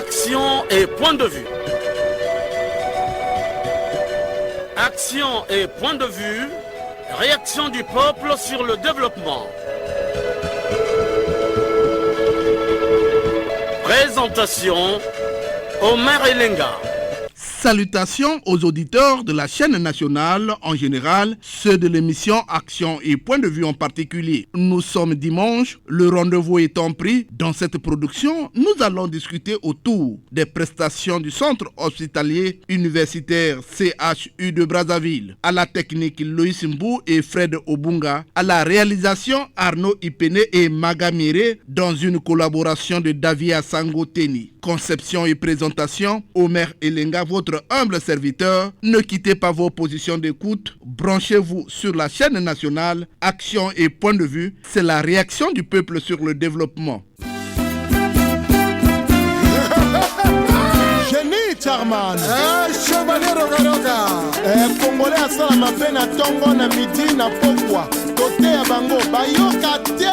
Action et point de vue. Action et point de vue. Réaction du peuple sur le développement. Présentation, Omer Elenga. Salutations aux auditeurs de la chaîne nationale en général, ceux de l'émission Action et Point de Vue en particulier. Nous sommes dimanche, le rendez-vous étant pris. Dans cette production, nous allons discuter autour des prestations du centre hospitalier universitaire CHU de Brazzaville. À la technique, Loïs Mbou et Fred Obunga. À la réalisation, Arnaud Ipene et Magamire, dans une collaboration de Davia Sangoteni. Conception et présentation, Omer Elenga, votre humble serviteur. Ne quittez pas vos positions d'écoute. Branchez-vous sur la chaîne nationale. Action et point de vue, c'est la réaction du peuple sur le développement. Génie Charman, chevalier Rogaroga, Congolais à Salamapé na Tongo na midi na Pokwa, Toté à Bango, Bayoka Té,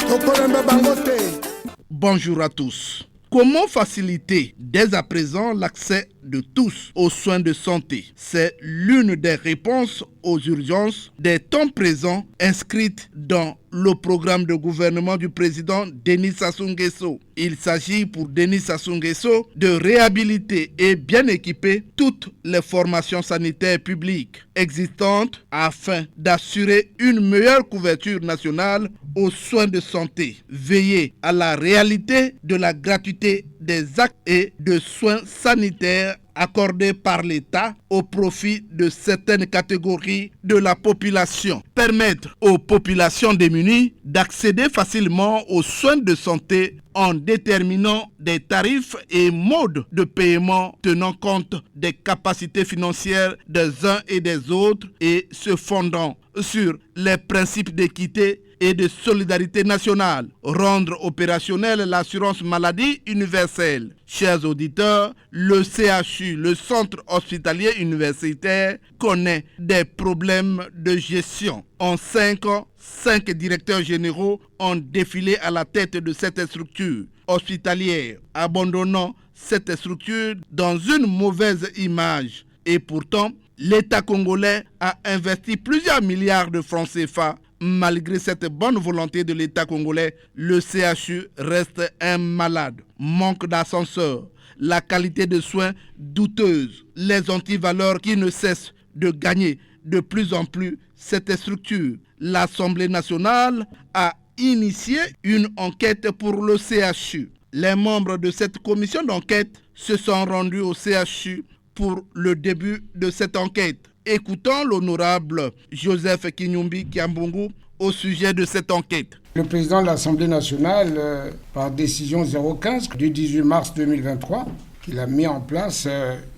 Tokolembe Bango Té. Bonjour à tous. Comment faciliter dès à présent l'accès de tous aux soins de santé? C'est l'une des réponses aux urgences des temps présents inscrites dans le programme de gouvernement du président Denis Sassou Nguesso. Il s'agit pour Denis Sassou Nguesso de réhabiliter et bien équiper toutes les formations sanitaires publiques existantes afin d'assurer une meilleure couverture nationale aux soins de santé. Veiller à la réalité de la gratuité des actes et de soins sanitaires accordés par l'État au profit de certaines catégories de la population. Permettre aux populations démunies d'accéder facilement aux soins de santé en déterminant des tarifs et modes de paiement tenant compte des capacités financières des uns et des autres et se fondant sur les principes d'équité et de solidarité nationale. Rendre opérationnelle l'assurance maladie universelle. Chers auditeurs, le CHU, le centre hospitalier universitaire, connaît des problèmes de gestion. En 5 ans, 5 directeurs généraux ont défilé à la tête de cette structure hospitalière, abandonnant cette structure dans une mauvaise image. Et pourtant, l'État congolais a investi plusieurs milliards de francs CFA. Malgré cette bonne volonté de l'État congolais, le CHU reste un malade. Manque d'ascenseurs, la qualité de soins douteuse, les antivaleurs qui ne cessent de gagner de plus en plus cette structure. L'Assemblée nationale a initié une enquête pour le CHU. Les membres de cette commission d'enquête se sont rendus au CHU pour le début de cette enquête. Écoutons l'honorable Joseph Kinyumbi Kiambungu au sujet de cette enquête. Le président de l'Assemblée nationale, par décision 015 du 18 mars 2023, il a mis en place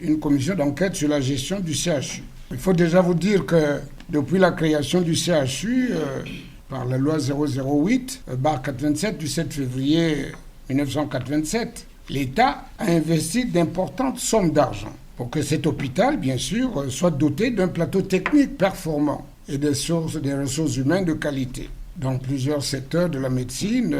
une commission d'enquête sur la gestion du CHU. Il faut déjà vous dire que depuis la création du CHU, par la loi 008-87 du 7 février 1987, l'État a investi d'importantes sommes d'argent pour que cet hôpital, bien sûr, soit doté d'un plateau technique performant et des ressources humaines de qualité dans plusieurs secteurs de la médecine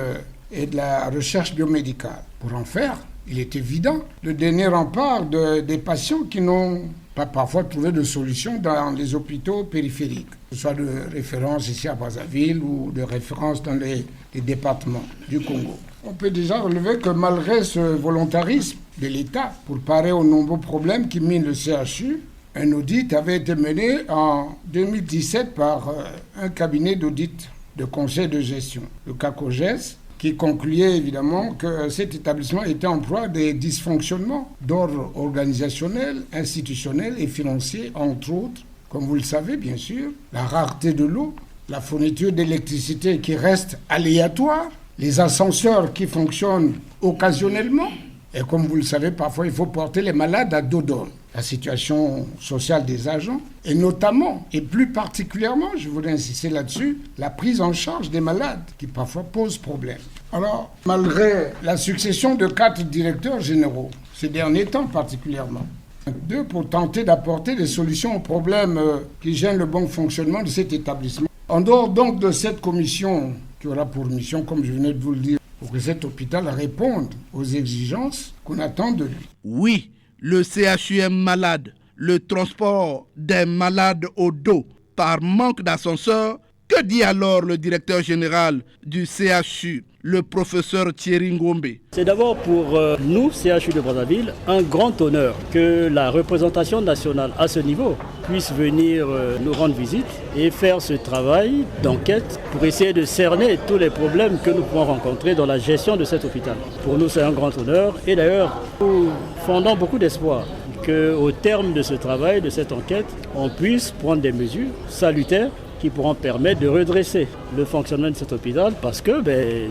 et de la recherche biomédicale. Pour en faire, il est évident le dernier rempart des patients qui n'ont pas parfois trouvé de solution dans les hôpitaux périphériques, que ce soit de référence ici à Brazzaville ou de référence dans les départements du Congo. On peut déjà relever que malgré ce volontarisme de l'État pour parer aux nombreux problèmes qui minent le CHU, un audit avait été mené en 2017 par un cabinet d'audit de conseil de gestion, le CACOGES, qui concluait évidemment que cet établissement était en proie des dysfonctionnements d'ordre organisationnel, institutionnel et financier, entre autres, comme vous le savez bien sûr, la rareté de l'eau, la fourniture d'électricité qui reste aléatoire, les ascenseurs qui fonctionnent occasionnellement, et comme vous le savez, parfois il faut porter les malades à dos d'homme. La situation sociale des agents, et notamment, et plus particulièrement, je voudrais insister là-dessus, la prise en charge des malades, qui parfois pose problème. Alors, malgré la succession de 4 directeurs généraux, ces derniers temps particulièrement, 2 pour tenter d'apporter des solutions aux problèmes qui gênent le bon fonctionnement de cet établissement. En dehors donc de cette commission qui aura pour mission, comme je venais de vous le dire, pour que cet hôpital réponde aux exigences qu'on attend de lui. Oui, le CHU est malade. Le transport des malades au dos par manque d'ascenseur. Que dit alors le directeur général du CHU, le professeur Thierry Ngombe? C'est d'abord pour nous, CHU de Brazzaville, un grand honneur que la représentation nationale à ce niveau puisse venir nous rendre visite et faire ce travail d'enquête pour essayer de cerner tous les problèmes que nous pouvons rencontrer dans la gestion de cet hôpital. Pour nous, c'est un grand honneur et d'ailleurs, nous fondons beaucoup d'espoir qu'au terme de ce travail, de cette enquête, on puisse prendre des mesures salutaires qui pourront permettre de redresser le fonctionnement de cet hôpital parce que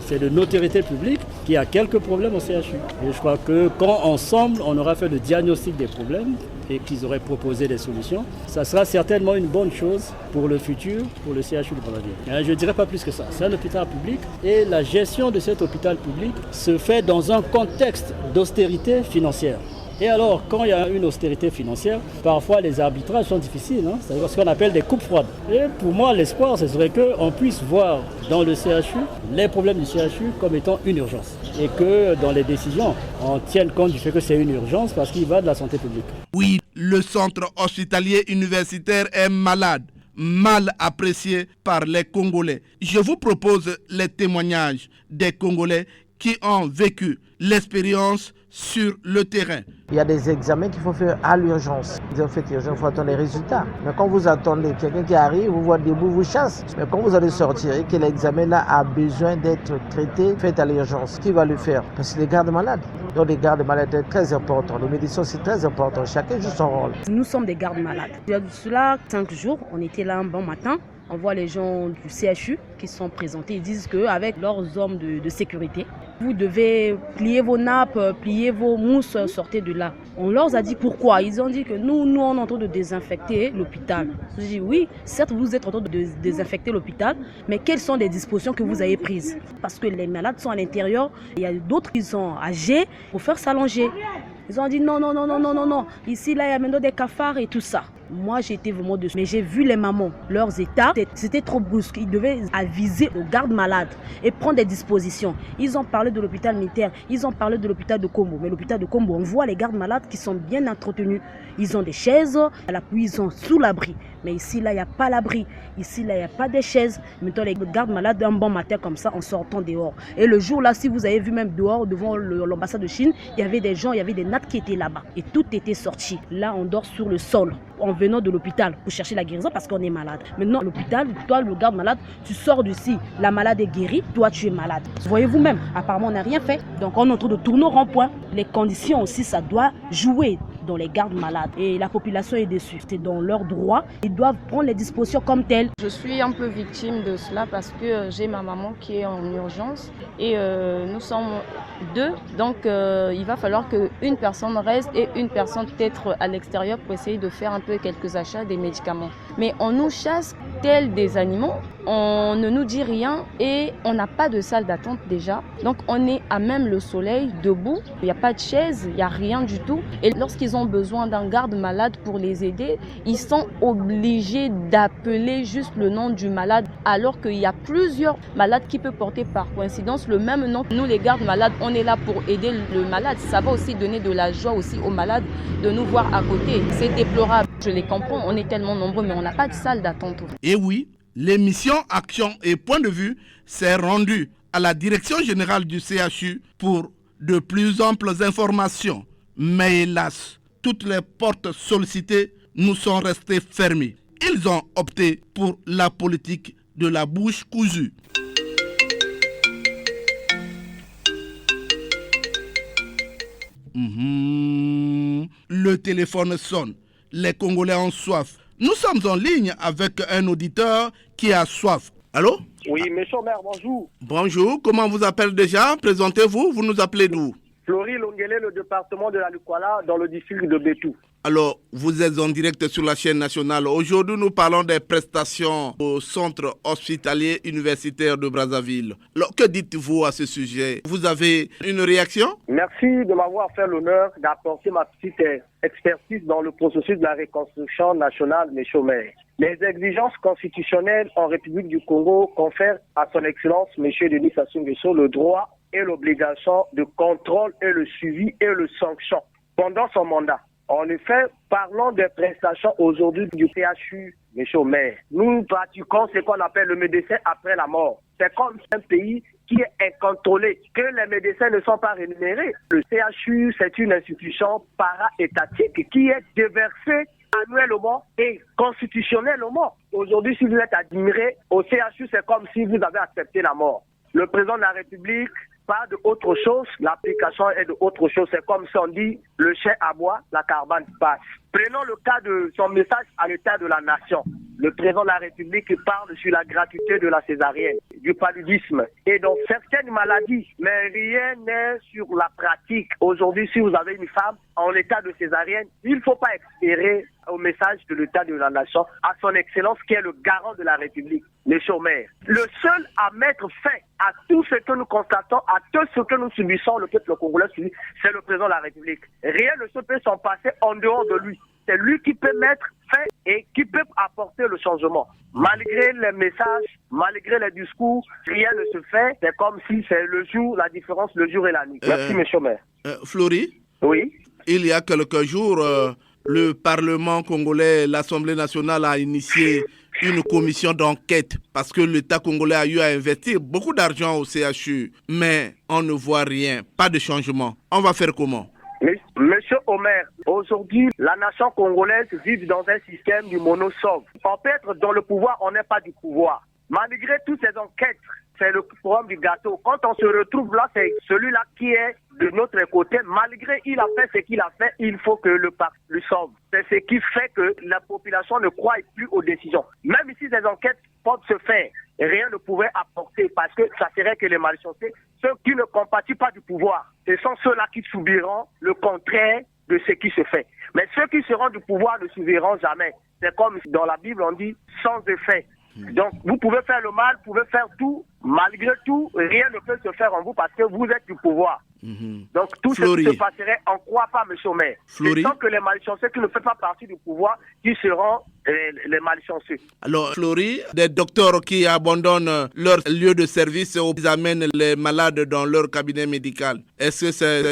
c'est de notoriété publique qu'il y a quelques problèmes au CHU. Et je crois que quand ensemble on aura fait le diagnostic des problèmes et qu'ils auraient proposé des solutions, ça sera certainement une bonne chose pour le futur, pour le CHU de Brazzaville. Je ne dirais pas plus que ça. C'est un hôpital public et la gestion de cet hôpital public se fait dans un contexte d'austérité financière. Et alors, quand il y a une austérité financière, parfois les arbitrages sont difficiles. C'est ce qu'on appelle des coupes froides. Et pour moi, l'espoir, ce serait qu'on puisse voir dans le CHU les problèmes du CHU comme étant une urgence. Et que dans les décisions, on tienne compte du fait que c'est une urgence parce qu'il va de la santé publique. Oui, le centre hospitalier universitaire est malade, mal apprécié par les Congolais. Je vous propose les témoignages des Congolais qui ont vécu l'expérience sur le terrain. Il y a des examens qu'il faut faire à l'urgence. Vous faites urgence, il faut attendre les résultats. Mais quand vous attendez quelqu'un qui arrive, vous voit debout, vous chasse. Mais quand vous allez sortir et que l'examen là a besoin d'être traité, faites à l'urgence. Qui va le faire? Parce que les gardes malades. Donc les gardes malades sont très importants. Les médecins c'est très important. Chacun joue son rôle. Nous sommes des gardes malades. Il y a de cela 5 jours, on était là un bon matin. On voit les gens du CHU qui sont présentés. Ils disent qu'avec leurs hommes de sécurité, vous devez plier vos nappes, plier vos mousses, sortez de là. On leur a dit pourquoi. Ils ont dit que nous on est en train de désinfecter l'hôpital. Je dis oui, certes vous êtes en train de désinfecter l'hôpital, mais quelles sont les dispositions que vous avez prises? Parce que les malades sont à l'intérieur, il y a d'autres qui sont âgés pour faire s'allonger. Ils ont dit non. Ici, là, il y a maintenant des cafards et tout ça. Moi, j'ai été vraiment dessus. Mais j'ai vu les mamans, leurs états, c'était trop brusque. Ils devaient aviser aux gardes malades et prendre des dispositions. Ils ont parlé de l'hôpital militaire, ils ont parlé de l'hôpital de Kombo. Mais l'hôpital de Kombo, on voit les gardes malades qui sont bien entretenus. Ils ont des chaises, à l'appui, ils sont sous l'abri. Mais ici, là, il n'y a pas l'abri. Ici, là, il n'y a pas de chaises. Maintenant, les gardes malades, un bon matin comme ça, en sortant dehors. Et le jour, là, si vous avez vu même dehors, devant l'ambassade de Chine, il y avait des gens, il y avait des nattes qui étaient là-bas. Et tout était sorti. Là, on dort sur le sol en venant de l'hôpital pour chercher la guérison parce qu'on est malade. Maintenant, l'hôpital, toi, le garde malade, tu sors d'ici. La malade est guérie, toi, tu es malade. Voyez-vous même, apparemment, on n'a rien fait. Donc, on est en train de tourner au rond-point. Les conditions aussi, ça doit jouer dans les gardes malades. Et la population est déçue. C'est dans leurs droits. Ils doivent prendre les dispositions comme telles. Je suis un peu victime de cela parce que j'ai ma maman qui est en urgence et nous sommes 2. Donc il va falloir qu'une personne reste et une personne peut-être à l'extérieur pour essayer de faire un peu quelques achats des médicaments. Mais on nous chasse tels des animaux, on ne nous dit rien et on n'a pas de salle d'attente déjà. Donc on est à même le soleil, debout. Il n'y a pas de chaise, il n'y a rien du tout. Et lorsqu'ils ont besoin d'un garde malade pour les aider, ils sont obligés d'appeler juste le nom du malade alors qu'il y a plusieurs malades qui peuvent porter par coïncidence le même nom. Nous les gardes malades, on est là pour aider le malade. Ça va aussi donner de la joie aussi aux malades de nous voir à côté. C'est déplorable, je les comprends, on est tellement nombreux mais on n'a pas de salle d'attente. Et oui, l'émission Action et Point de Vue s'est rendue à la direction générale du CHU pour de plus amples informations. Mais hélas, toutes les portes sollicitées nous sont restées fermées. Ils ont opté pour la politique de la bouche cousue. Le téléphone sonne. Les Congolais ont soif. Nous sommes en ligne avec un auditeur qui a soif. Allô? Oui, monsieur le maire, bonjour. Bonjour, comment vous appelez déjà? Présentez-vous, vous nous appelez d'où? Flori Longele, le département de la Lukwala, dans le district de Bétou. Alors, vous êtes en direct sur la chaîne nationale. Aujourd'hui, nous parlons des prestations au centre hospitalier universitaire de Brazzaville. Alors, que dites-vous à ce sujet? Vous avez une réaction? Merci de m'avoir fait l'honneur d'apporter ma petite expertise dans le processus de la reconstruction nationale, monsieur le maire. Les exigences constitutionnelles en République du Congo confèrent à son Excellence, monsieur Denis Sassou Nguesso, le droit et l'obligation de contrôle et le suivi et le sanction pendant son mandat. En effet, parlons des prestations aujourd'hui du CHU, monsieur le maire. Nous pratiquons ce qu'on appelle le médecin après la mort. C'est comme un pays qui est incontrôlé, que les médecins ne sont pas rémunérés. Le CHU, c'est une institution para-étatique qui est déversée annuellement et constitutionnellement. Aujourd'hui, si vous êtes admiré au CHU, c'est comme si vous avez accepté la mort. Le président de la République parle d'autre chose, l'application est d'autre chose. C'est comme si on dit, le chien aboie, la caravane passe. Prenons le cas de son message à l'état de la nation. Le président de la République parle sur la gratuité de la césarienne, du paludisme et donc certaines maladies. Mais rien n'est sur la pratique. Aujourd'hui, si vous avez une femme en état de césarienne, il ne faut pas espérer au message de l'état de la nation, à son excellence qui est le garant de la République, les chômeurs. Le seul à mettre fin à tout ce que nous constatons, à tout ce que nous subissons, le peuple congolais subit, c'est le président de la République. Rien ne se peut s'en passer en dehors de lui. C'est lui qui peut mettre fin et qui peut apporter le changement. Malgré les messages, malgré les discours, rien ne se fait. C'est comme si c'est le jour, la différence, le jour et la nuit. Merci, monsieur le maire. Flori? Oui. Il y a quelques jours, le Parlement congolais, l'Assemblée nationale a initié une commission d'enquête parce que l'État congolais a eu à investir beaucoup d'argent au CHU. Mais on ne voit rien, pas de changement. On va faire comment? Monsieur Omer, aujourd'hui, la nation congolaise vit dans un système du monosauve. On peut être dans le pouvoir, on n'est pas du pouvoir. Malgré toutes ces enquêtes, c'est le problème du gâteau. Quand on se retrouve là, c'est celui-là qui est de notre côté. Malgré il a fait ce qu'il a fait, il faut que le parti lui sauve. C'est ce qui fait que la population ne croit plus aux décisions. Même si ces enquêtes peuvent se faire, rien ne pouvait apporter parce que ça serait que les malchanceux, ceux qui ne compatissent pas du pouvoir, ce sont ceux-là qui subiront le contraire de ce qui se fait. Mais ceux qui seront du pouvoir ne subiront jamais. C'est comme dans la Bible on dit sans effet. Donc vous pouvez faire le mal, vous pouvez faire tout, malgré tout, rien ne peut se faire en vous parce que vous êtes du pouvoir. Donc tout ce qui se passerait, on ne croit pas, monsieur le maire. Ce sont que les malchanceux qui ne font pas partie du pouvoir qui seront les malchanceux. Alors, Flori, des docteurs qui abandonnent leur lieu de service et ils amènent les malades dans leur cabinet médical. Est-ce que c'est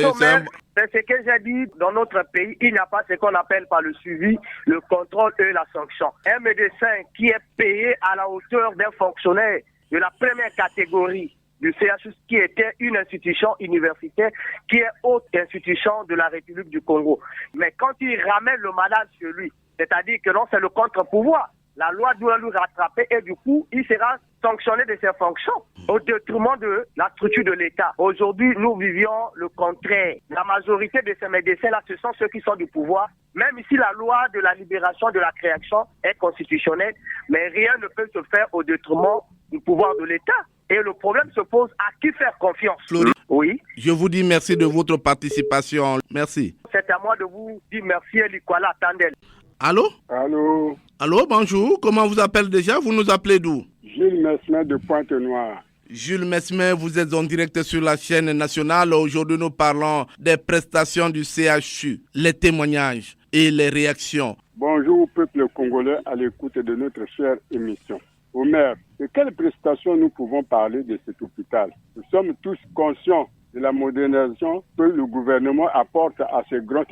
ce que j'ai dit, dans notre pays, il n'y a pas ce qu'on appelle par le suivi, le contrôle et la sanction. Un médecin qui est payé à la hauteur d'un fonctionnaire de la première catégorie du CHU, qui était une institution universitaire, qui est haute institution de la République du Congo. Mais quand il ramène le malade chez lui, c'est-à-dire que non, c'est le contre-pouvoir. La loi doit lui rattraper et du coup, il sera sanctionné de ses fonctions au détriment de la structure de l'État. Aujourd'hui, nous vivions le contraire. La majorité de ces médecins-là, ce sont ceux qui sont du pouvoir. Même si la loi de la libération de la création est constitutionnelle, mais rien ne peut se faire au détriment du pouvoir de l'État. Et le problème se pose à qui faire confiance. Flori, oui. Je vous dis merci de votre participation. Merci. C'est à moi de vous dire merci, Elikwala Tandel. Allô? Allô? Allô, bonjour. Comment vous appelez déjà? Vous nous appelez d'où? Jules Mesmer de Pointe-Noire. Jules Mesmer, vous êtes en direct sur la chaîne nationale. Aujourd'hui, nous parlons des prestations du CHU, les témoignages et les réactions. Bonjour au peuple congolais à l'écoute de notre chère émission. Omer, de quelles prestations nous pouvons parler de cet hôpital? Nous sommes tous conscients de la modernisation que le gouvernement apporte à ces grands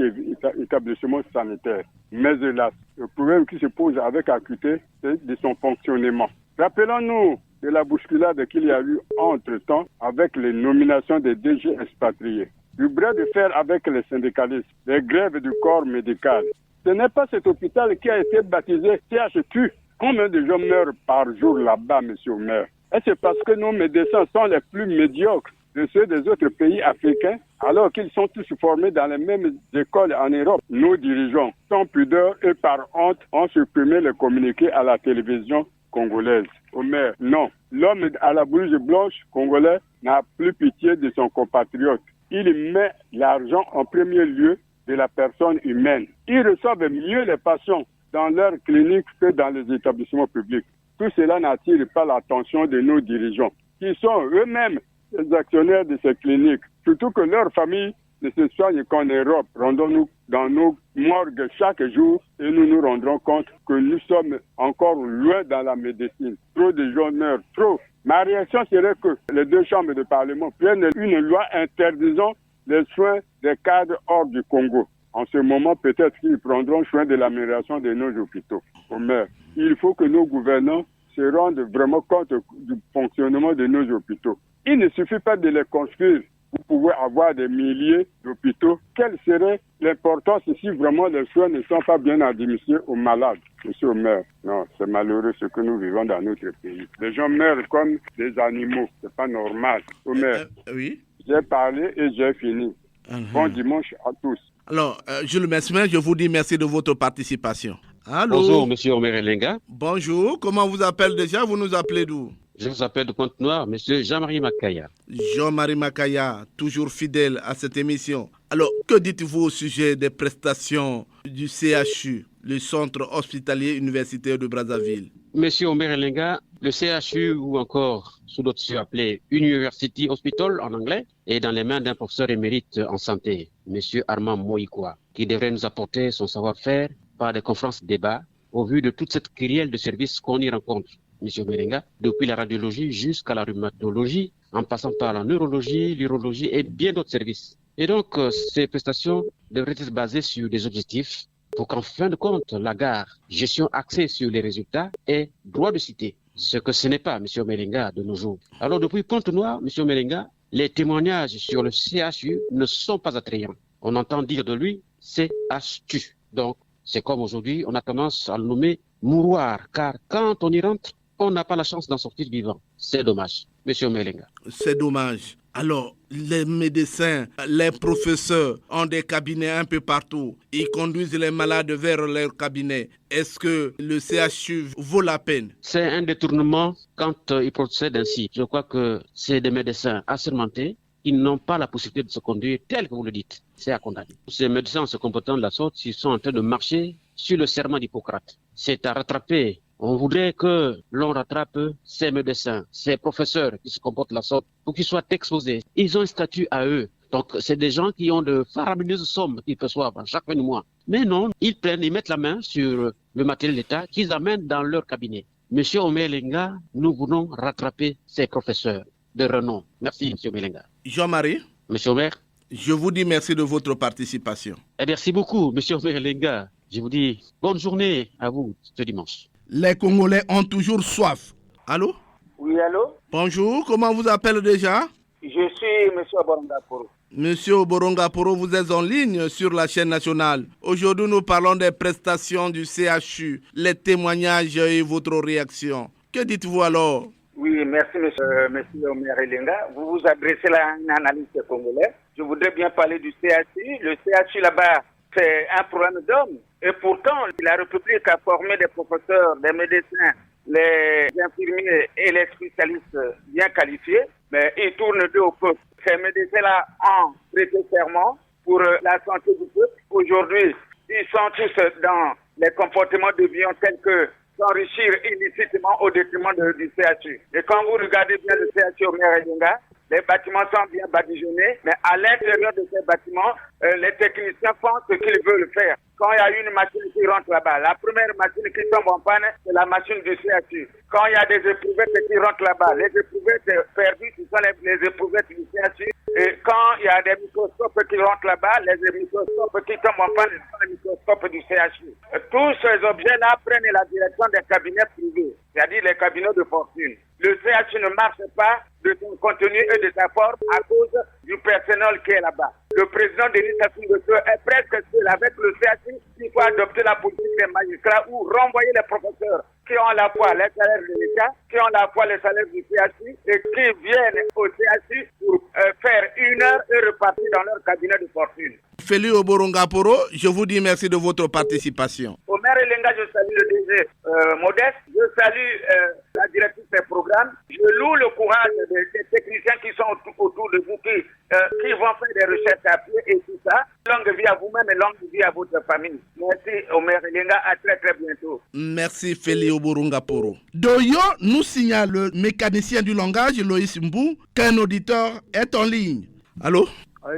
établissements sanitaires. Mais hélas, le problème qui se pose avec acuité, c'est de son fonctionnement. Rappelons-nous de la bousculade qu'il y a eu entre-temps avec les nominations des DG expatriés, du bras de fer avec les syndicalistes, les grèves du corps médical. Ce n'est pas cet hôpital qui a été baptisé CHU. Combien de gens meurent par jour là-bas, monsieur le maire? Et c'est parce que nos médecins sont les plus médiocres de ceux des autres pays africains, alors qu'ils sont tous formés dans les mêmes écoles en Europe. Nos dirigeants, sans pudeur et par honte, ont supprimé les communiqués à la télévision congolaise. Omer, non. L'homme à la blouse blanche congolais n'a plus pitié de son compatriote. Il met l'argent en premier lieu de la personne humaine. Ils reçoivent mieux les patients dans leurs cliniques que dans les établissements publics. Tout cela n'attire pas l'attention de nos dirigeants, qui sont eux-mêmes les actionnaires de ces cliniques. Surtout que leurs familles ne se soignent qu'en Europe. Rendons-nous dans nos morgues chaque jour et nous nous rendrons compte que nous sommes encore loin dans la médecine. Trop de gens meurent, trop. Ma réaction serait que les deux chambres de parlement prennent une loi interdisant les soins des cadres hors du Congo. En ce moment, peut-être qu'ils prendront soin de l'amélioration de nos hôpitaux. Mais il faut que nos gouvernants se rendent vraiment compte du fonctionnement de nos hôpitaux. Il ne suffit pas de les construire. Vous pouvez avoir des milliers d'hôpitaux. Quelle serait l'importance si vraiment les soins ne sont pas bien administrés aux malades? Monsieur le maire, non, c'est malheureux ce que nous vivons dans notre pays. Les gens meurent comme des animaux. C'est pas normal. Au maire, oui. J'ai parlé et j'ai fini. Bon dimanche à tous. Alors, Jules Mesmer, je vous dis merci de votre participation. Allô? Bonjour, monsieur Omer Elenga. Bonjour, comment vous appelez déjà? Vous nous appelez d'où? Je vous appelle de Pointe-Noire, monsieur Jean-Marie Makaya. Jean-Marie Makaya, toujours fidèle à cette émission. Alors, que dites-vous au sujet des prestations du CHU, le Centre Hospitalier Universitaire de Brazzaville? Monsieur Omer Elenga, le CHU, ou encore sous d'autres yeux appelé University Hospital en anglais, est dans les mains d'un professeur émérite en santé, monsieur Armand Moïkoa, qui devrait nous apporter son savoir-faire par des conférences-débats au vu de toute cette kyrielle de services qu'on y rencontre. Monsieur Merenga, depuis la radiologie jusqu'à la rhumatologie, en passant par la neurologie, l'urologie et bien d'autres services. Et donc, ces prestations devraient être basées sur des objectifs pour qu'en fin de compte, la gare, gestion axée sur les résultats et droit de cité, ce que ce n'est pas, monsieur Merenga, de nos jours. Alors, depuis Pointe-Noire, monsieur Merenga, les témoignages sur le CHU ne sont pas attrayants. On entend dire de lui CHU. Donc, c'est comme aujourd'hui, on a tendance à le nommer mouroir, car quand on y rentre, on n'a pas la chance d'en sortir vivant. C'est dommage, monsieur Melenga. C'est dommage. Alors, les médecins, les professeurs ont des cabinets un peu partout. Ils conduisent les malades vers leur cabinet. Est-ce que le CHU vaut la peine? C'est un détournement quand ils procèdent ainsi. Je crois que c'est des médecins assermentés qui n'ont pas la possibilité de se conduire tel que vous le dites. C'est à condamner. Ces médecins, en se comportant de la sorte, ils sont en train de marcher sur le serment d'Hippocrate. C'est à rattraper. On voudrait que l'on rattrape ces médecins, ces professeurs qui se comportent de la sorte pour qu'ils soient exposés. Ils ont un statut à eux. Donc, c'est des gens qui ont de faramineuses sommes qu'ils perçoivent chaque fin de mois. Mais non, ils mettent la main sur le matériel d'État qu'ils amènent dans leur cabinet. Monsieur Omer Lenga, nous voulons rattraper ces professeurs de renom. Merci, monsieur Melenga. Jean-Marie. Monsieur Omer. Je vous dis merci de votre participation. Et merci beaucoup, monsieur Omer Lenga. Je vous dis bonne journée à vous ce dimanche. Les Congolais ont toujours soif. Allô? Oui, allô? Bonjour, comment vous appelez déjà? Je suis M. Oborongaporo. Monsieur Oborongaporo, vous êtes en ligne sur la chaîne nationale. Aujourd'hui, nous parlons des prestations du CHU, les témoignages et votre réaction. Que dites-vous alors? Oui, merci monsieur Omer Elenga. Vous vous adressez là à un analyste congolais. Je voudrais bien parler du CHU. Le CHU là-bas, c'est un problème d'hommes. Et pourtant, la République a formé des professeurs, des médecins, les infirmiers et les spécialistes bien qualifiés, mais ils tournent deux au peuple. Ces médecins-là ont prêté serment pour la santé du peuple. Aujourd'hui, ils sont tous dans les comportements déviants tels que s'enrichir illicitement au détriment du CHU. Et quand vous regardez bien le CHU au Merenga, les bâtiments sont bien badigeonnés, mais à l'intérieur de ces bâtiments, les techniciens font ce qu'ils veulent faire. Quand il y a une machine qui rentre là-bas, la première machine qui tombe en panne, c'est la machine du CHU. Quand il y a des éprouvettes qui rentrent là-bas, les éprouvettes perdues, ce sont les éprouvettes du CHU. Et quand il y a des microscopes qui rentrent là-bas, les microscopes qui tombent en panne, ce sont les microscopes du CHU. Tous ces objets-là prennent la direction des cabinets privés, c'est-à-dire les cabinets de fortune. Le CHU ne marche pas de son contenu et de sa forme à cause du personnel qui est là-bas. Le président Denis Sassou Nguesso est presque seul avec le CHU. Il faut adopter la politique des magistrats ou renvoyer les professeurs qui ont à la fois les salaires de l'État, qui ont à la fois les salaires du CHU et qui viennent au CHU pour faire une heure et repartir dans leur cabinet de fortune. Félix Oborongaporo, je vous dis merci de votre participation. Omer Elenga, je salue le DG Modeste, je salue la directrice des programmes, je loue le courage des techniciens qui sont autour de vous, qui vont faire des recherches à pied et tout ça. Longue vie à vous-même et longue vie à votre famille. Merci Omer Elenga, à très très bientôt. Merci Félix Oborongaporo. Doyo nous signale le mécanicien du langage, Loïs Mbou, qu'un auditeur est en ligne. Allô?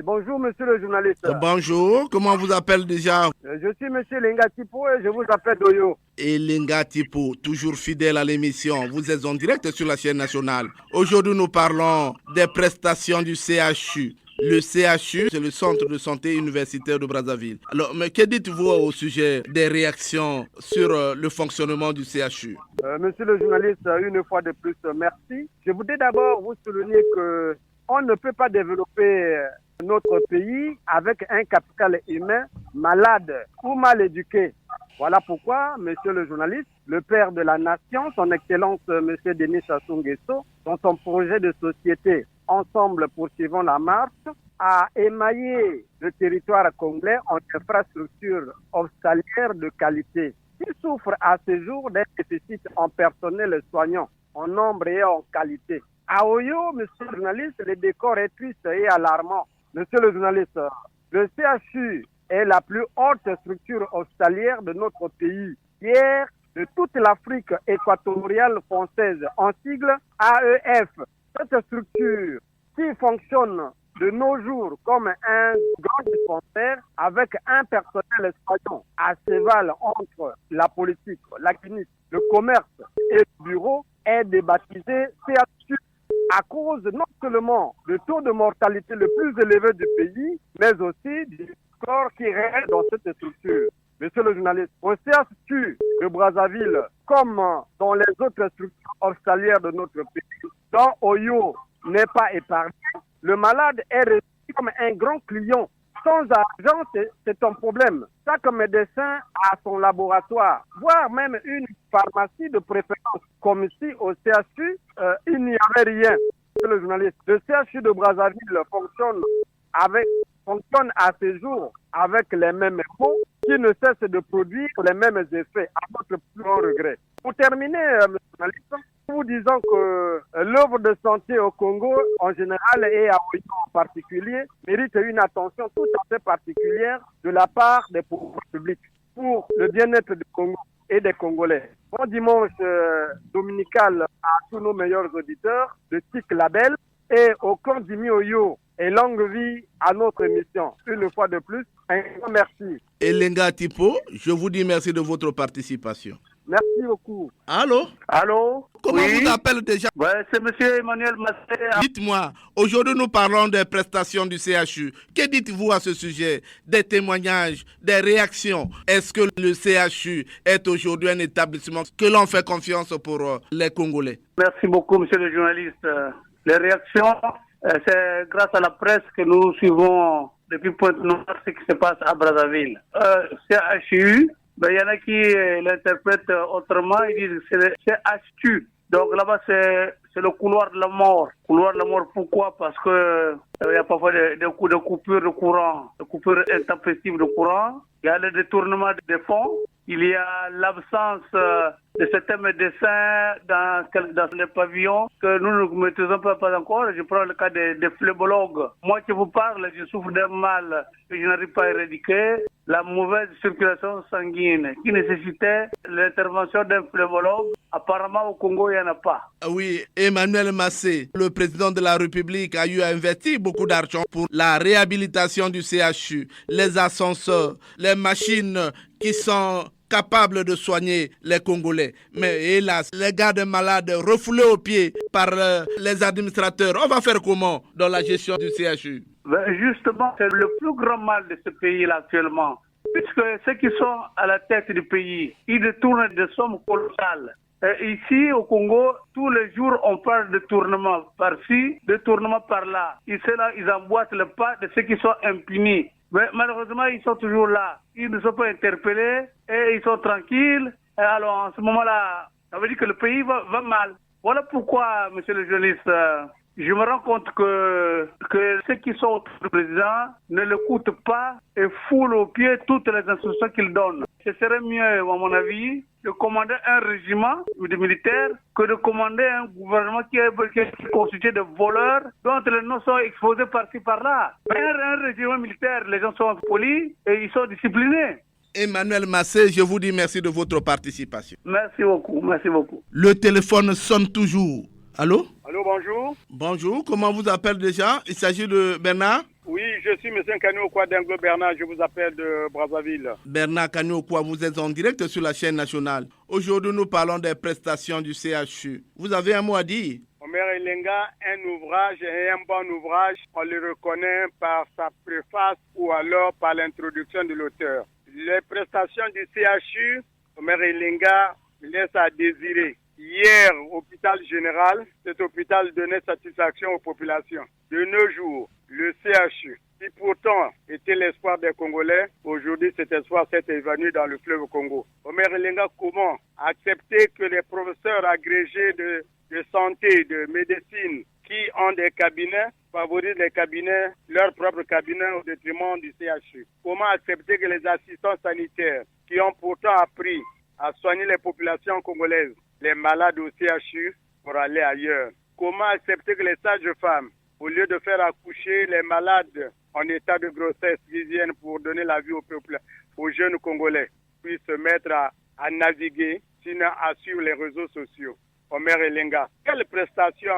Bonjour, monsieur le journaliste. Bonjour, comment vous appelle déjà? Je suis monsieur Lenga Tipo et je vous appelle Doyo. Et Lenga Tipo, toujours fidèle à l'émission. Vous êtes en direct sur la chaîne nationale. Aujourd'hui, nous parlons des prestations du CHU. Le CHU, c'est le centre de santé universitaire de Brazzaville. Alors, mais que dites-vous au sujet des réactions sur le fonctionnement du CHU? Monsieur le journaliste, une fois de plus, merci. Je voudrais d'abord vous souligner que on ne peut pas développer notre pays avec un capital humain malade ou mal éduqué. Voilà pourquoi, monsieur le journaliste, le père de la nation, son excellence, monsieur Denis Sassou Nguesso, dans son projet de société Ensemble poursuivons la marche, a émaillé le territoire congolais en infrastructures hospitalières de qualité, qui souffre à ce jour d'un déficit en personnel soignant, en nombre et en qualité. À Oyo, monsieur le journaliste, le décor est triste et alarmant. Monsieur le journaliste, le CHU est la plus haute structure hospitalière de notre pays. Hier, de toute l'Afrique équatoriale française, en sigle AEF. Cette structure qui fonctionne de nos jours comme un grand dispensaire avec un personnel soignant à cheval entre la politique, la clinique, le commerce et le bureau est débaptisée CHU à cause non seulement du taux de mortalité le plus élevé du pays, mais aussi du corps qui règne dans cette structure. Monsieur le journaliste, au CHU de Brazzaville, comme dans les autres structures hospitalières de notre pays, dont Oyo n'est pas épargné, le malade est reçu comme un grand client. Sans argent, c'est un problème. Chaque médecin a son laboratoire, voire même une pharmacie de préférence. Comme ici au CHU, il n'y avait rien. Monsieur le journaliste, le CHU de Brazzaville fonctionne à ce jour avec les mêmes fonds qui ne cessent de produire les mêmes effets, à notre plus grand regret. Pour terminer, monsieur le journaliste, nous disons que l'œuvre de santé au Congo en général et à Oyo en particulier mérite une attention tout à fait particulière de la part des pouvoirs publics pour le bien-être du Congo et des Congolais. Bon dimanche dominical à tous nos meilleurs auditeurs de TIC Label et au camp d'Imi Oyo et longue vie à notre émission. Une fois de plus, un grand merci. Et Lenga Tipo, je vous dis merci de votre participation. Merci beaucoup. Allô? Allô? Comment vous appelez déjà? Ouais, c'est monsieur Emmanuel Massé. Dites-moi, aujourd'hui nous parlons des prestations du CHU. Que dites-vous à ce sujet? Des témoignages, des réactions? Est-ce que le CHU est aujourd'hui un établissement que l'on fait confiance pour les Congolais? Merci beaucoup, monsieur le journaliste. Les réactions, c'est grâce à la presse que nous suivons depuis Pointe-Noire ce qui se passe à Brazzaville. CHU, il y en a qui l'interprètent autrement, ils disent que c'est CHU. Donc là-bas, c'est le couloir de la mort. Couloir de la mort, pourquoi? Parce que il y a parfois des coups de coupure de courant, de coupure intempestive de courant. Il y a le détournement des fonds. Il y a l'absence de certains médecins dans les pavillons que nous ne maîtrisons pas encore. Je prends le cas des phlébologues. Moi qui vous parle, je souffre d'un mal que je n'arrive pas à éradiquer, la mauvaise circulation sanguine qui nécessitait l'intervention d'un phlébologue. Apparemment, au Congo, il n'y en a pas. Oui, Emmanuel Massé, le président de la République, a eu à investir beaucoup d'argent pour la réhabilitation du CHU, les ascenseurs, les machines qui sont capables de soigner les Congolais. Mais hélas, les gardes malades refoulés aux pieds par les administrateurs. On va faire comment dans la gestion du CHU? Justement, c'est le plus grand mal de ce pays-là actuellement. Puisque ceux qui sont à la tête du pays, ils détournent des sommes colossales. Ici, au Congo, tous les jours, on parle de tournement par-ci, de tournement par-là. Et ceux-là, ils emboîtent le pas de ceux qui sont impunis. Mais malheureusement, ils sont toujours là. Ils ne sont pas interpellés et ils sont tranquilles. Et alors, en ce moment-là, ça veut dire que le pays va mal. Voilà pourquoi, monsieur le journaliste, je me rends compte que ceux qui sont autour du président ne l'écoutent pas et foulent aux pieds toutes les instructions qu'il donne. Ce serait mieux, à mon avis, de commander un régiment de militaires que de commander un gouvernement qui est constitué de voleurs dont les noms sont exposés par-ci par-là. Un régiment militaire, les gens sont polis et ils sont disciplinés. Emmanuel Massé, je vous dis merci de votre participation. Merci beaucoup, merci beaucoup. Le téléphone sonne toujours. Allô? Allô, bonjour. Bonjour, comment vous appelez déjà? Il s'agit de Bernard? Oui, je suis M. Kaniokwa Dengo Bernard, je vous appelle de Brazzaville. Bernard Kaniokwa, vous êtes en direct sur la chaîne nationale. Aujourd'hui, nous parlons des prestations du CHU. Vous avez un mot à dire? Omer Elenga, un ouvrage et un bon ouvrage, on le reconnaît par sa préface ou alors par l'introduction de l'auteur. Les prestations du CHU, Omer Elenga, laisse à désirer. Hier, hôpital général, cet hôpital donnait satisfaction aux populations. De nos jours, le CHU, qui pourtant était l'espoir des Congolais, aujourd'hui cet espoir s'est évanoui dans le fleuve Congo. Omer Elenga, comment accepter que les professeurs agrégés de santé, de médecine, qui ont des cabinets, favorisent les cabinets, leurs propres cabinets au détriment du CHU? Comment accepter que les assistants sanitaires, qui ont pourtant appris à soigner les populations congolaises, les malades au CHU, pour aller ailleurs? Comment accepter que les sages-femmes, au lieu de faire accoucher les malades en état de grossesse, qui viennent pour donner la vie au peuple, aux jeunes Congolais, puissent se mettre à naviguer, sinon à suivre les réseaux sociaux? Omer Elenga, quelles prestations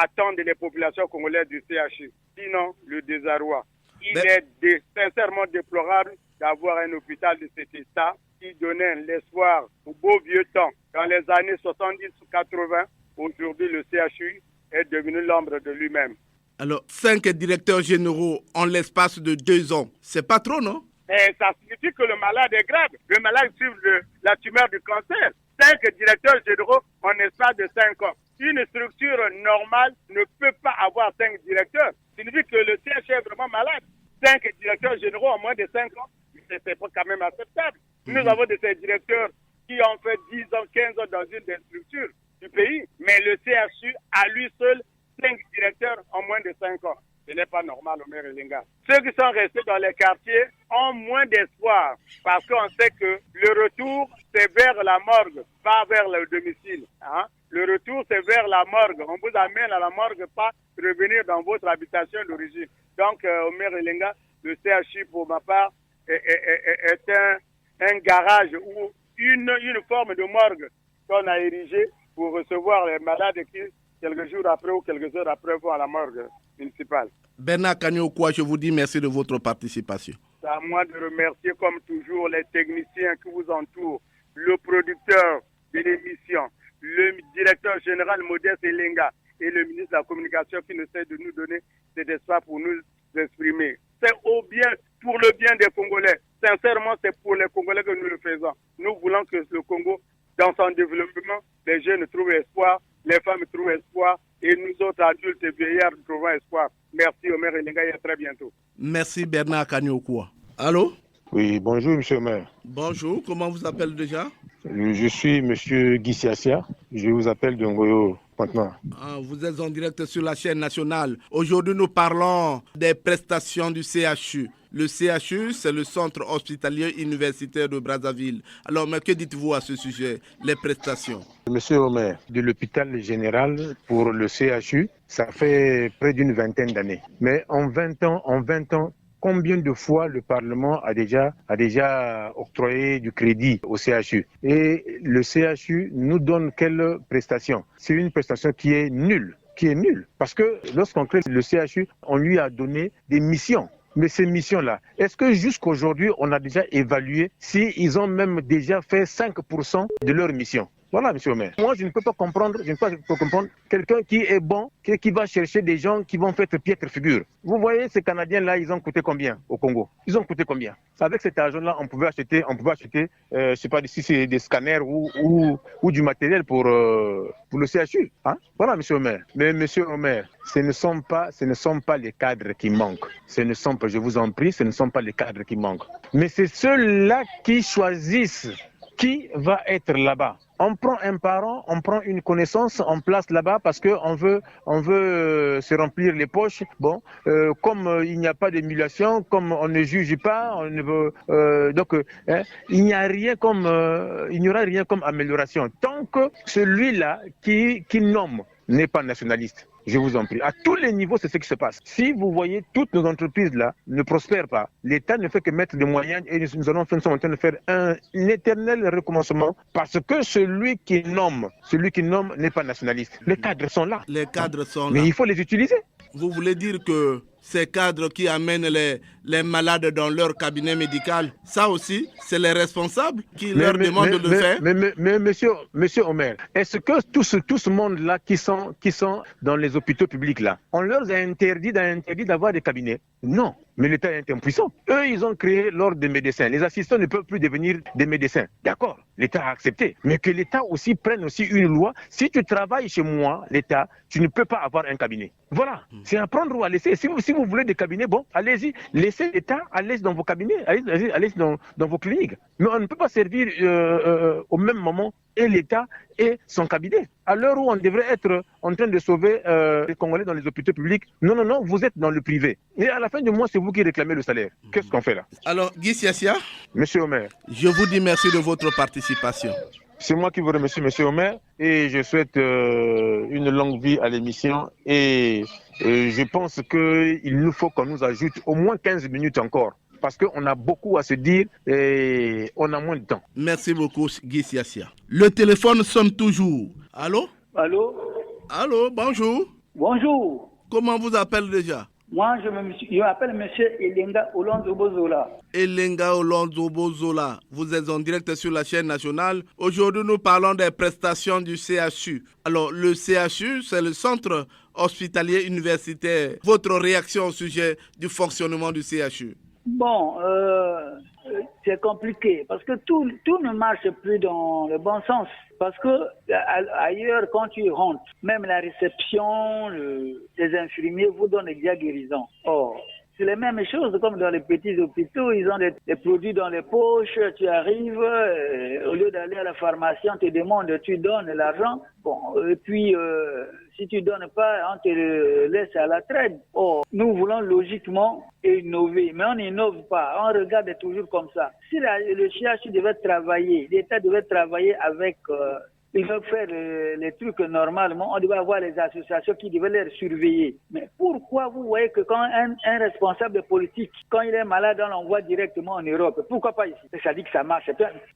attendent les populations congolaises du CHU? Sinon, le désarroi. Il est sincèrement déplorable d'avoir un hôpital de cet état qui donnait l'espoir au beau vieux temps. Dans les années 70 ou 80, aujourd'hui, le CHU est devenu l'ombre de lui-même. Alors, 5 directeurs généraux en l'espace de 2 ans, c'est pas trop, non? Et ça signifie que le malade est grave. Le malade souffre de la tumeur du cancer. 5 directeurs généraux en l'espace de 5 ans. Une structure normale ne peut pas avoir 5 directeurs. Ça signifie que le CHU est vraiment malade. 5 directeurs généraux en moins de 5 ans, c'est pas quand même acceptable. Nous avons de ces directeurs qui ont fait 10 ans, 15 ans dans une des structures du pays, mais le CHU, à lui seul, 5 directeurs en moins de 5 ans. Ce n'est pas normal, Omer Elenga. Ceux qui sont restés dans les quartiers ont moins d'espoir parce qu'on sait que le retour, c'est vers la morgue, pas vers le domicile. Hein? Le retour, c'est vers la morgue. On vous amène à la morgue, pas revenir dans votre habitation d'origine. Donc, Omer Elenga, le CHU, pour ma part, est un garage ou une forme de morgue qu'on a érigée pour recevoir les malades qui, quelques jours après ou quelques heures après, vont à la morgue municipale. Bernard Kaniokwa, je vous dis merci de votre participation. C'est à moi de remercier comme toujours les techniciens qui vous entourent, le producteur de l'émission, le directeur général Modeste Elenga et le ministre de la Communication qui essaie de nous donner cet espace pour nous exprimer. C'est pour le bien des Congolais. Sincèrement, c'est pour les Congolais que nous le faisons. Nous voulons que le Congo, dans son développement, les jeunes trouvent espoir, les femmes trouvent espoir, et nous autres adultes et vieillards trouvons espoir. Merci Omer Elenga et à très bientôt. Merci Bernard Kaniokwa. Allô? Oui, bonjour monsieur le maire. Bonjour, comment vous appelez déjà? Je suis monsieur Guy Siassia, je vous appelle de Ngoyo maintenant. Vous êtes en direct sur la chaîne nationale. Aujourd'hui, nous parlons des prestations du CHU. Le CHU, c'est le centre hospitalier universitaire de Brazzaville. Alors, mais que dites-vous à ce sujet, les prestations? Monsieur le maire, de l'hôpital général pour le CHU, ça fait près d'une vingtaine d'années. Mais en 20 ans, combien de fois le Parlement a déjà octroyé du crédit au CHU? Et le CHU nous donne quelle prestation? C'est une prestation qui est nulle. Parce que lorsqu'on crée le CHU, on lui a donné des missions. Mais ces missions-là, est-ce que jusqu'aujourd'hui, on a déjà évalué s'ils ont même déjà fait 5% de leur mission? Voilà, monsieur le maire. Moi, je ne peux pas comprendre quelqu'un qui est bon, qui va chercher des gens qui vont faire piètre figure. Vous voyez, ces Canadiens-là, ils ont coûté combien au Congo? Ils ont coûté combien? Avec cet argent-là, on pouvait acheter, je sais pas si c'est des scanners ou du matériel pour le CHU. Hein? Voilà, monsieur le maire. Mais monsieur le maire, ce ne sont pas les cadres qui manquent. Je vous en prie, ce ne sont pas les cadres qui manquent. Mais c'est ceux-là qui choisissent qui va être là-bas. On prend un parent, on prend une connaissance, on place là-bas parce qu'on veut se remplir les poches. Bon, comme il n'y a pas d'émulation, comme on ne juge pas, on ne veut, il n'y aura rien comme amélioration. Tant que celui-là qui nomme n'est pas nationaliste. Je vous en prie. À tous les niveaux, c'est ce qui se passe. Si vous voyez, toutes nos entreprises-là ne prospèrent pas. L'État ne fait que mettre des moyens et nous sommes en train de faire un éternel recommencement parce que celui qui nomme n'est pas nationaliste. Les cadres sont là. Les cadres sont là. Mais il faut les utiliser. Vous voulez dire que ces cadres qui amènent les malades dans leur cabinet médical. Ça aussi, c'est les responsables qui leur demandent de le faire. Mais monsieur Omer, est-ce que tout ce monde-là qui sont dans les hôpitaux publics là, on leur a interdit d'avoir des cabinets? Non, mais l'État est impuissant. Eux, ils ont créé l'ordre des médecins. Les assistants ne peuvent plus devenir des médecins. D'accord, l'État a accepté. Mais que l'État aussi prenne aussi une loi. Si tu travailles chez moi, l'État, tu ne peux pas avoir un cabinet. Voilà, c'est à prendre ou à laisser. Si vous voulez des cabinets, bon, allez-y. Laissez l'État, allez dans vos cabinets, allez dans vos cliniques. Mais on ne peut pas servir au même moment et l'État et son cabinet. À l'heure où on devrait être en train de sauver les Congolais dans les hôpitaux publics, non, vous êtes dans le privé. Et à la fin du mois, c'est vous qui réclamez le salaire. Qu'est-ce qu'on fait là? Alors, Guy Siassia, Monsieur Omer, je vous dis merci de votre participation. C'est moi qui vous remercie, Monsieur Omer, et je souhaite une longue vie à l'émission. Et je pense qu'il nous faut qu'on nous ajoute au moins 15 minutes encore, parce qu'on a beaucoup à se dire et on a moins de temps. Merci beaucoup, Guy Siassia. Le téléphone sonne toujours. Allô? Allô? Allô, bonjour. Bonjour. Comment vous appelez déjà? Moi, je m'appelle M. Elenga Olonzo-Bozola. Elenga Olonzo-Bozola, vous êtes en direct sur la chaîne nationale. Aujourd'hui, nous parlons des prestations du CHU. Alors, le CHU, c'est le centre hospitalier universitaire. Votre réaction au sujet du fonctionnement du CHU? Bon, c'est compliqué parce que tout ne marche plus dans le bon sens. Parce que ailleurs, quand tu rentres, même la réception, les infirmiers vous donnent des guérisons. Or, c'est les mêmes choses comme dans les petits hôpitaux. Ils ont des produits dans les poches. Tu arrives, au lieu d'aller à la pharmacie, on te demande, tu donnes l'argent. Bon, et puis, si tu donnes pas, on te laisse à la traîne. Or, nous voulons logiquement innover, mais on n'innove pas. On regarde toujours comme ça. Si le CHU devait travailler, l'État devait travailler avec... ils veulent faire les trucs normalement, on devait avoir les associations qui devaient les surveiller. Mais pourquoi vous voyez que quand un responsable politique, quand il est malade, on l'envoie directement en Europe? Pourquoi pas ici? Ça dit que ça marche.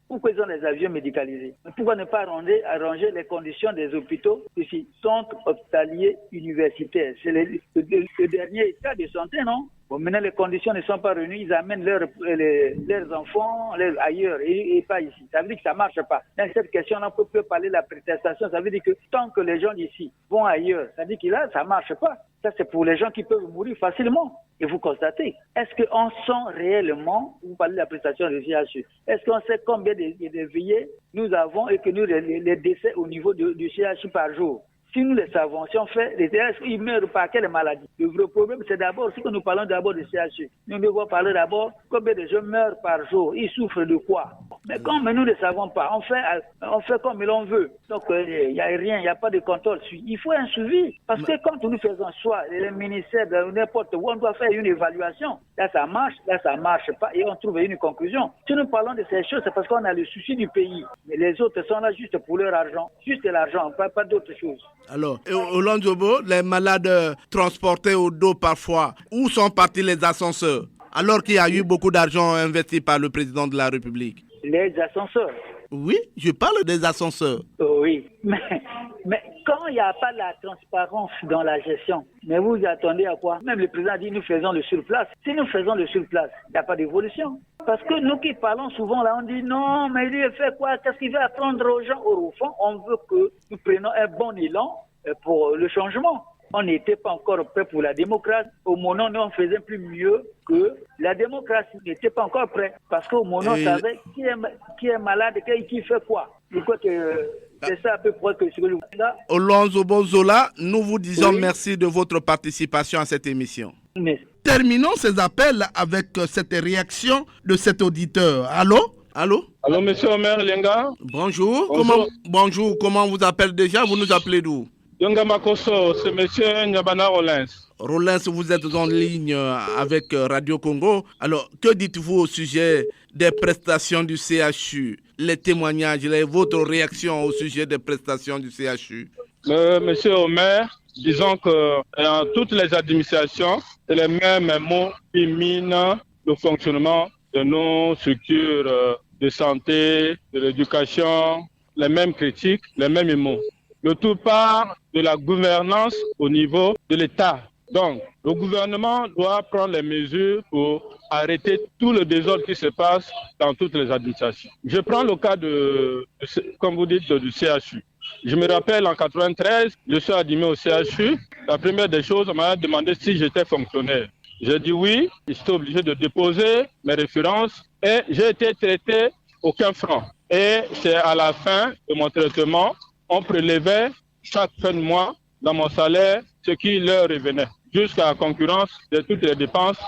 Pourquoi ils ont des avions médicalisés? Pourquoi ne pas arranger les conditions des hôpitaux ici? Centre hospitalier universitaire. C'est le dernier état de santé, non? Bon, maintenant, les conditions ne sont pas réunies, ils amènent leurs enfants ailleurs et pas ici. Ça veut dire que ça ne marche pas. Dans cette question, on peut plus parler de la prestation. Ça veut dire que tant que les gens d'ici vont ailleurs, ça veut dire que là, ça ne marche pas. Ça, c'est pour les gens qui peuvent mourir facilement. Et vous constatez, est-ce qu'on sent réellement, vous parlez de la prestation de CHU, est-ce qu'on sait combien de veillées nous avons et que nous, les décès au niveau du CHU par jour? Si nous le savons, si on fait des tests, ils meurent par quelle maladie? Le vrai problème, c'est d'abord, si nous parlons d'abord du CHU, nous devons parler d'abord combien de gens meurent par jour, ils souffrent de quoi? Mais comme nous ne le savons pas, on fait comme l'on veut. Donc, il n'y a rien, il n'y a pas de contrôle. Il faut un suivi. Parce que quand nous faisons choix, les ministères, n'importe où, on doit faire une évaluation. Là, ça marche pas, et on trouve une conclusion. Si nous parlons de ces choses, c'est parce qu'on a le souci du pays. Mais les autres sont là juste pour leur argent. Juste l'argent, pas d'autres choses. Alors, au Lonzobo, les malades transportés au dos parfois, où sont partis les ascenseurs? Alors qu'il y a eu beaucoup d'argent investi par le président de la République. Les ascenseurs? Oui, je parle des ascenseurs. Oui, mais quand il n'y a pas la transparence dans la gestion, mais vous attendez à quoi? Même le président dit nous faisons le surplace. Si nous faisons le surplace, il n'y a pas d'évolution. Parce que nous qui parlons souvent là, on dit non, mais lui il fait quoi? Qu'est-ce qu'il va apprendre aux gens? Au fond, on veut que nous prenions un bon élan pour le changement. On n'était pas encore prêt pour la démocratie. Au moment où on faisait plus mieux que la démocratie n'était pas encore prêt. Parce qu'au moment où on savait qui est malade, qui fait quoi. Je crois que c'est ça à peu près que ce que je vous dis là. Olonzo-Bozola, nous vous disons merci de votre participation à cette émission. Merci. Terminons ces appels avec cette réaction de cet auditeur. Allô? Allô, monsieur Omer Lenga. Bonjour. Bonjour. Comment vous appelez déjà? Vous nous appelez d'où? Yonga Makoso, c'est monsieur Nyabana Rollins. Rollins, vous êtes en ligne avec Radio Congo. Alors, que dites-vous au sujet des prestations du CHU? Les témoignages, votre réaction au sujet des prestations du CHU? Monsieur Omer, disons que dans toutes les administrations, c'est les mêmes mots qui minent le fonctionnement de nos structures de santé, de l'éducation, les mêmes critiques, les mêmes mots. Le tout part de la gouvernance au niveau de l'État. Donc, le gouvernement doit prendre les mesures pour arrêter tout le désordre qui se passe dans toutes les administrations. Je prends le cas comme vous dites, du CHU. Je me rappelle en 93, je suis admis au CHU. La première des choses, on m'a demandé si j'étais fonctionnaire. J'ai dit oui, j'étais obligé de déposer mes références et j'ai été traité aucun franc. Et c'est à la fin de mon traitement, on prélevait chaque fin de mois dans mon salaire ce qui leur revenait, jusqu'à la concurrence de toutes les dépenses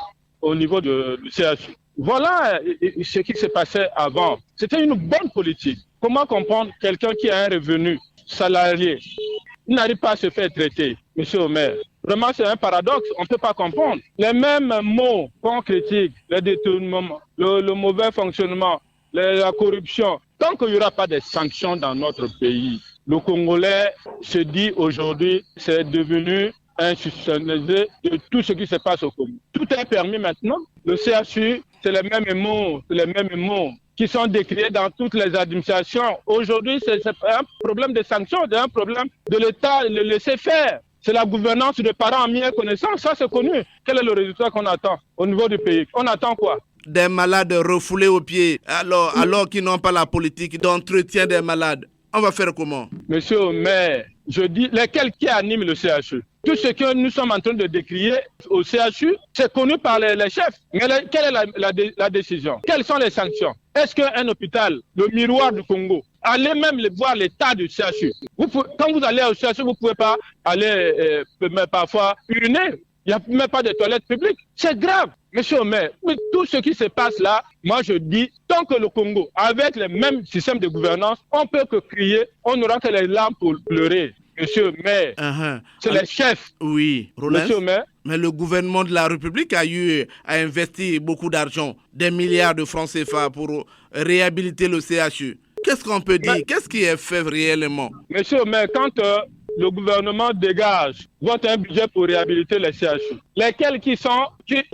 au niveau du CHU. Voilà ce qui se passait avant. C'était une bonne politique. Comment comprendre quelqu'un qui a un revenu salarié, il n'arrive pas à se faire traiter, monsieur le maire? Vraiment, c'est un paradoxe, on ne peut pas comprendre. Les mêmes mots qu'on critique, les détournements, le mauvais fonctionnement, la corruption, tant qu'il n'y aura pas de sanctions dans notre pays, le Congolais se dit aujourd'hui, c'est devenu institutionnalisé de tout ce qui se passe au Congo. Tout est permis maintenant. Le CHU, c'est les mêmes mots qui sont décriés dans toutes les administrations. Aujourd'hui, c'est un problème de sanctions, c'est un problème de l'État, le laisser faire. C'est la gouvernance de parents en meilleure connaissance. Ça, c'est connu. Quel est le résultat qu'on attend au niveau du pays? On attend quoi? Des malades refoulés aux pieds, alors qu'ils n'ont pas la politique d'entretien des malades. On va faire comment? Monsieur le maire, je dis, lesquels qui animent le CHU? Tout ce que nous sommes en train de décrier au CHU, c'est connu par les chefs. Mais quelle est la décision? Quelles sont les sanctions? Est-ce qu'un hôpital, le miroir du Congo, allez même voir l'état du CHU? Quand vous allez au CHU, vous ne pouvez pas aller parfois uriner. Il n'y a même pas de toilettes publiques. C'est grave, monsieur le maire. Mais tout ce qui se passe là, moi je dis, tant que le Congo, avec le même système de gouvernance, on peut que crier, on n'aura que les larmes pour pleurer. Monsieur le maire, c'est les chefs. Oui, Rollins, monsieur le maire. Mais le gouvernement de la République a investi beaucoup d'argent, des milliards de francs CFA pour réhabiliter le CHU. Qu'est-ce qu'on peut dire? Qu'est-ce qui est fait réellement? Monsieur le maire, quand le gouvernement dégage un budget pour réhabiliter les CHU, lesquels qui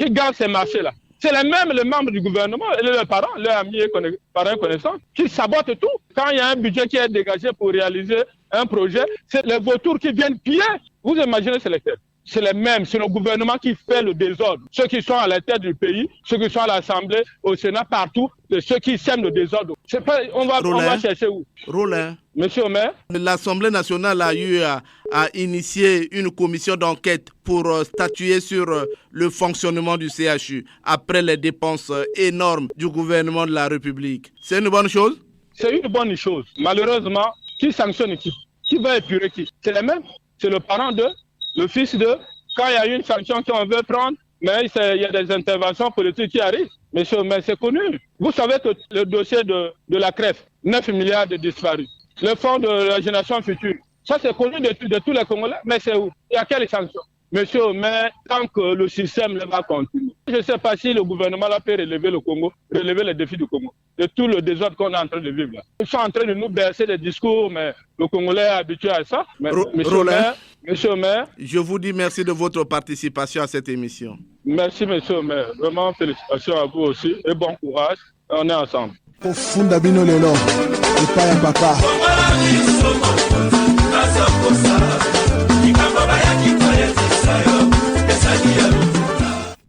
gagnent ces marchés-là? C'est les membres du gouvernement et leurs parents, leurs amis et parents connaissants, qui sabotent tout. Quand il y a un budget qui est dégagé pour réaliser un projet, c'est les vautours qui viennent piller. Vous imaginez, c'est lesquels? C'est les mêmes, c'est le gouvernement qui fait le désordre. Ceux qui sont à la tête du pays, ceux qui sont à l'Assemblée, au Sénat, partout, ceux qui sèment le désordre. On va chercher où? Rollins. Monsieur le maire. L'Assemblée nationale a initié une commission d'enquête pour statuer sur le fonctionnement du CHU après les dépenses énormes du gouvernement de la République. C'est une bonne chose? C'est une bonne chose. Malheureusement, qui sanctionne qui? Qui va épurer qui? C'est les mêmes. C'est le parent d'eux, le fils d'eux. Quand il y a une sanction qu'on veut prendre, mais il y a des interventions politiques qui arrivent. Mais c'est connu. Vous savez que le dossier de la CREF, 9 milliards de disparus. Le fonds de la génération future, ça c'est connu de tous les Congolais, mais c'est où? Il y a quelles sanctions? Monsieur, mais tant que le système va continuer, je ne sais pas si le gouvernement là peut relever le Congo, relever les défis du Congo, de tout le désordre qu'on est en train de vivre là. Ils sont en train de nous bercer des discours, mais le Congolais est habitué à ça. Monsieur le maire, je vous dis merci de votre participation à cette émission. Merci, monsieur le maire. Vraiment, félicitations à vous aussi et bon courage. On est ensemble. Funda bino lelo, ipaya papa.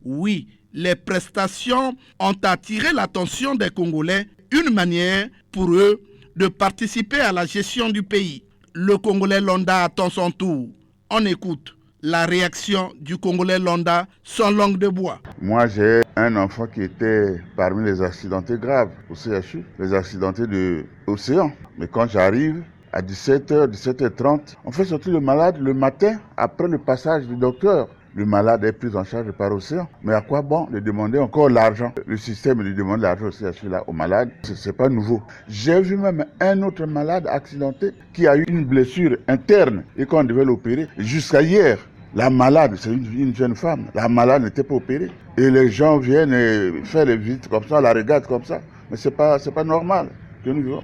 Oui, les prestations ont attiré l'attention des Congolais, une manière pour eux de participer à la gestion du pays. Le Congolais Londa attend son tour. On écoute la réaction du Congolais Londa, sans langue de bois. Moi, j'ai un enfant qui était parmi les accidentés graves au CHU, les accidentés de l'océan. Mais quand j'arrive, à 17h, 17h30, on fait sortir le malade le matin après le passage du docteur. Le malade est pris en charge par Océan. Mais à quoi bon de demander encore l'argent? Le système lui demande l'argent aussi à celui-là, au malade. C'est pas nouveau. J'ai vu même un autre malade accidenté qui a eu une blessure interne et qu'on devait l'opérer. Jusqu'à hier, la malade, c'est une jeune femme, la malade n'était pas opérée. Et les gens viennent faire les visites comme ça, la regardent comme ça. Mais c'est pas normal.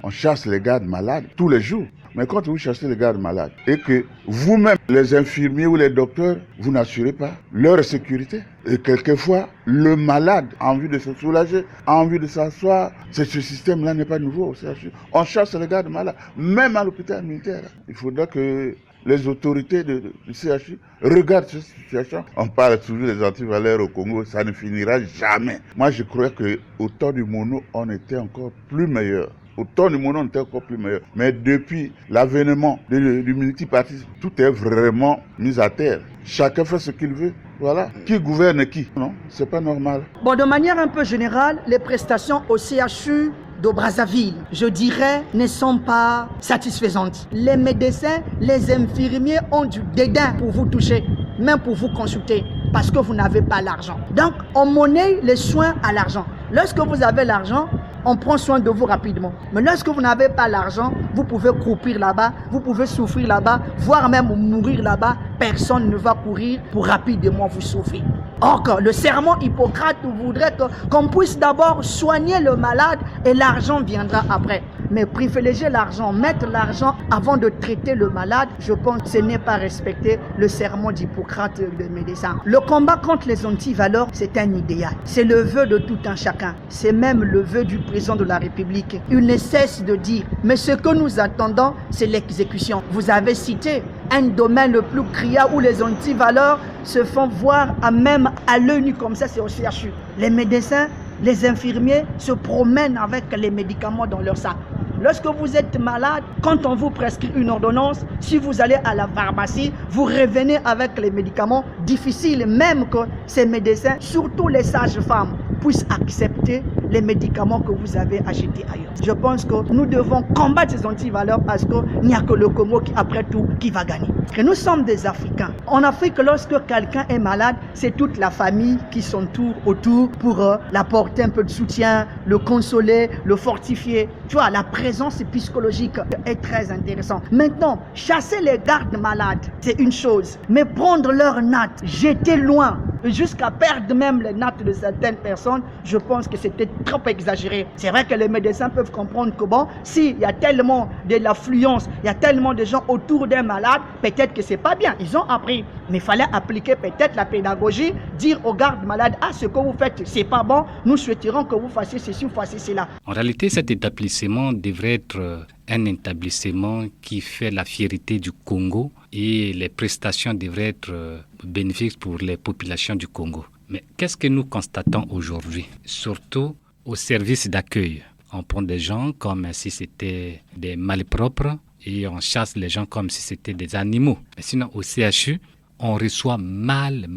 On chasse les gardes malades tous les jours. Mais quand vous chassez les gardes malades et que vous-même, les infirmiers ou les docteurs, vous n'assurez pas leur sécurité, et quelquefois, le malade a envie de se soulager, a envie de s'asseoir, ce système-là n'est pas nouveau au CHU. On chasse les gardes malades, même à l'hôpital militaire. Il faudra que les autorités du CHU regardent cette situation. On parle toujours des antivaleurs au Congo, ça ne finira jamais. Moi, je crois qu'au temps du Mono, on était encore plus meilleur. Au temps du Mono, on était encore plus meilleur. Mais depuis l'avènement du multipartisme, tout est vraiment mis à terre. Chacun fait ce qu'il veut. Voilà. Qui gouverne qui? Non, c'est pas normal. Bon, de manière un peu générale, les prestations au CHU de Brazzaville, je dirais, ne sont pas satisfaisantes. Les médecins, les infirmiers ont du dédain pour vous toucher, même pour vous consulter, parce que vous n'avez pas l'argent. Donc, on monnaie les soins à l'argent. Lorsque vous avez l'argent, on prend soin de vous rapidement. Mais lorsque vous n'avez pas l'argent, vous pouvez croupir là-bas, vous pouvez souffrir là-bas, voire même mourir là-bas. Personne ne va courir pour rapidement vous sauver. Or, le serment Hippocrate voudrait qu'on puisse d'abord soigner le malade et l'argent viendra après. Mais privilégier l'argent, mettre l'argent avant de traiter le malade, je pense que ce n'est pas respecter le serment d'Hippocrate de médecin. Le combat contre les antivaleurs, c'est un idéal. C'est le vœu de tout un chacun. C'est même le vœu du président de la République. Il ne cesse de dire, mais ce que nous attendons, c'est l'exécution. Vous avez cité un domaine le plus criard où les antivaleurs se font voir même à l'œil nu comme ça, c'est au CHU. Les médecins, les infirmiers se promènent avec les médicaments dans leur sac. Lorsque vous êtes malade, quand on vous prescrit une ordonnance, si vous allez à la pharmacie, vous revenez avec les médicaments. Difficile même que ces médecins, surtout les sages-femmes, puissent accepter les médicaments que vous avez achetés ailleurs. Je pense que nous devons combattre ces antivaleurs parce qu'il n'y a que le Congo qui, après tout, qui va gagner. Et nous sommes des Africains. En Afrique, lorsque quelqu'un est malade, c'est toute la famille qui s'entoure autour pour l'apporter un peu de soutien, le consoler, le fortifier. Tu vois, la présence psychologique est très intéressante. Maintenant, chasser les gardes malades, c'est une chose. Mais prendre leurs nattes, jeter loin, jusqu'à perdre même les nattes de certaines personnes, je pense que c'était trop exagéré. C'est vrai que les médecins peuvent comprendre que bon, s'il y a tellement de l'affluence, il y a tellement de gens autour d'un malade, peut-être que c'est pas bien. Ils ont appris. Mais il fallait appliquer peut-être la pédagogie, dire aux gardes malades, ah, ce que vous faites, c'est pas bon, nous souhaiterons que vous fassiez ceci ou fassiez cela. En réalité, cet établissement devrait être un établissement qui fait la fierté du Congo et les prestations devraient être bénéfiques pour les populations du Congo. Mais qu'est-ce que nous constatons aujourd'hui? Surtout au service d'accueil. On prend des gens comme si c'était des malpropres et on chasse les gens comme si c'était des animaux. Mais sinon, au CHU, on reçoit mal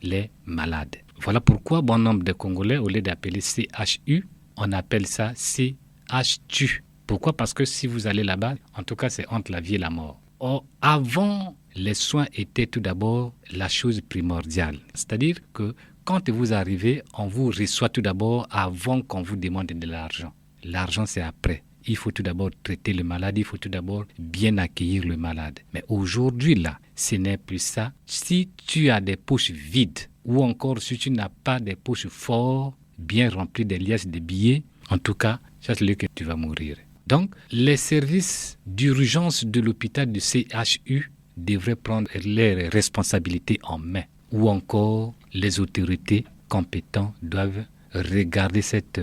les malades. Voilà pourquoi bon nombre de Congolais, au lieu d'appeler CHU, on appelle ça CHTU. Pourquoi? Parce que si vous allez là-bas, en tout cas, c'est entre la vie et la mort. Or, avant, les soins étaient tout d'abord la chose primordiale. C'est-à-dire que quand vous arrivez, on vous reçoit tout d'abord avant qu'on vous demande de l'argent. L'argent, c'est après. Il faut tout d'abord traiter le malade, il faut tout d'abord bien accueillir le malade. Mais aujourd'hui, là, ce n'est plus ça. Si tu as des poches vides ou encore si tu n'as pas des poches fortes, bien remplies de liasses de billets, en tout cas, c'est là que tu vas mourir. Donc, les services d'urgence de l'hôpital du CHU devraient prendre leurs responsabilités en main. Ou encore, les autorités compétentes doivent regarder cette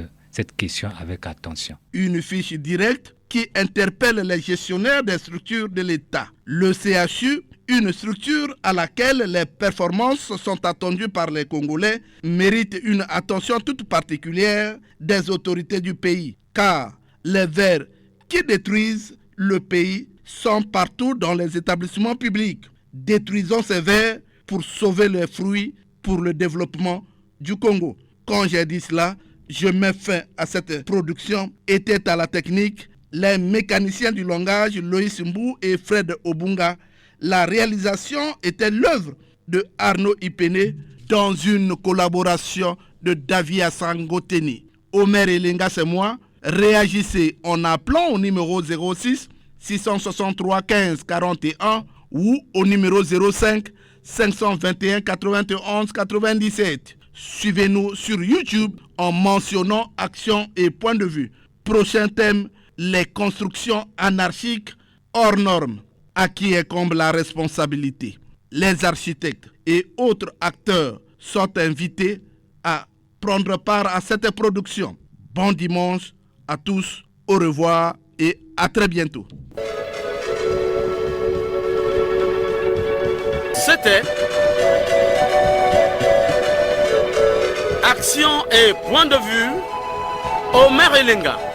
question avec attention. Une fiche directe qui interpelle les gestionnaires des structures de l'État. Le CHU, une structure à laquelle les performances sont attendues par les Congolais, mérite une attention toute particulière des autorités du pays. Car les vers qui détruisent le pays sont partout dans les établissements publics. Détruisons ces vers pour sauver les fruits pour le développement du Congo. Quand j'ai dit cela, je mets fin à cette production. Étaient à la technique les mécaniciens du langage Loïs Mbou et Fred Obunga. La réalisation était l'œuvre de Arnaud Ipene dans une collaboration de David Asangoteni. Omer Elenga, c'est moi. Réagissez en appelant au numéro 06 663 15 41 ou au numéro 05 521 91 97. Suivez-nous sur YouTube en mentionnant Action et Point de Vue. Prochain thème, les constructions anarchiques hors normes. À qui incombe la responsabilité? Les architectes et autres acteurs sont invités à prendre part à cette production. Bon dimanche à tous, au revoir et à très bientôt. C'était Action et point de vue, Omer Elenga.